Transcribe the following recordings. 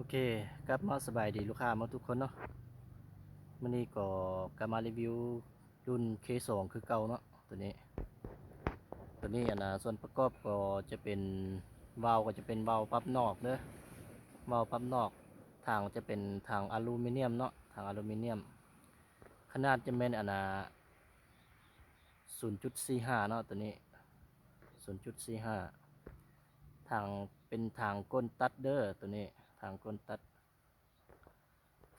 โอเคกลับมาสบายดีลูกค้ามาทุกคนเนาะมื้อนี้ก็กลับมารีวิวรุ่น K2 คือเก่าเนาะตัวนี้ส่วนประกอบก็จะเป็นวาล์วก็จะเป็นวาล์วปั๊บนอกเด้อวาล์วปั๊บนอกทางจะเป็นทางอลูมิเนียมเนาะทางอลูมิเนียมขนาดจะเป็น0.45 เนาะตัวนี้ 0.45 ทางเป็นทางก้นตัดเด้อตัวนี้ทางก้นตัด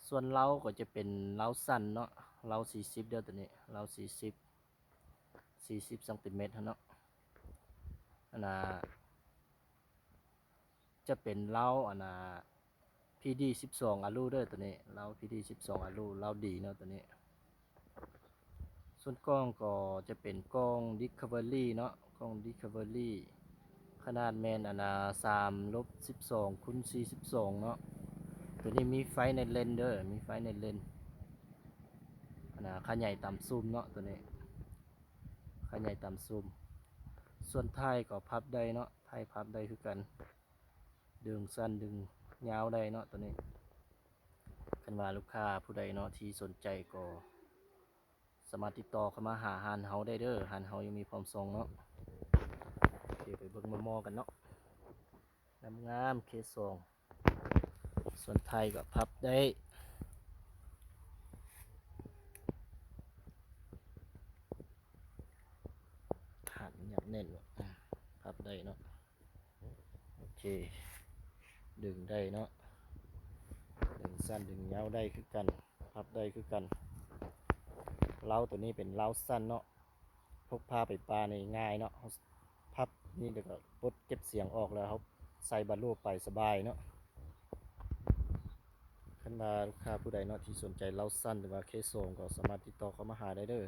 ส่วนเล้าก็จะเป็นเล้าสั้นเนาะเล้า40เด้อตัวนี้เล้า40ซนติเมตรเนาะจะเป็นเล้าPD 12อลูเด้อตัวนี้เล้า PD 12อลูเล้าดีเนาะตัวนี้ส่วนกล้องก็จะเป็นกล้อง Discovery เนาะกล้อง Discovery ขนาดแมน3-12x412 เนาะตัวนี้มีไฟในเลนเด้อมีไฟในเลนค่าใหญ่ต่ำซูมเนาะตัวนี้ค่าใหญ่ต่ำซูมส่วนท้ายก็พับได้เนาะท้ายพับได้คือกันดึงสั้นดึงยาวได้เนาะตัวนี้คันว่าลูกค้าผู้ใดเนาะที่สนใจก็สามารถติดต่อเข้ามาหาหานเฮาได้เด้อหานเฮายังมีพร้อมส่งเนาะโอเคไปเบิ่งมอกันเนาะงามเคสส่งส่วนท้ายก็พับได้หันอยากแน่นพับได้เนาะโอเคดึงได้เนาะดึงสั้นดึงยาวได้คือกันพับได้คือกันเล้าตัวนี้เป็นเล้าสั้นเนาะพกพาไปปลาในง่ายเนาะพับนี่เดี๋ยวก็ปลดเก็บเสียงออกแล้วครับใส่บาลูไปสบายเนาะคันว่าลูกค้าผู้ใดเนาะที่สนใจเล้าสั้นหรือว่าเคสโซงก็สามารถติดต่อเข้ามาหาได้เด้อ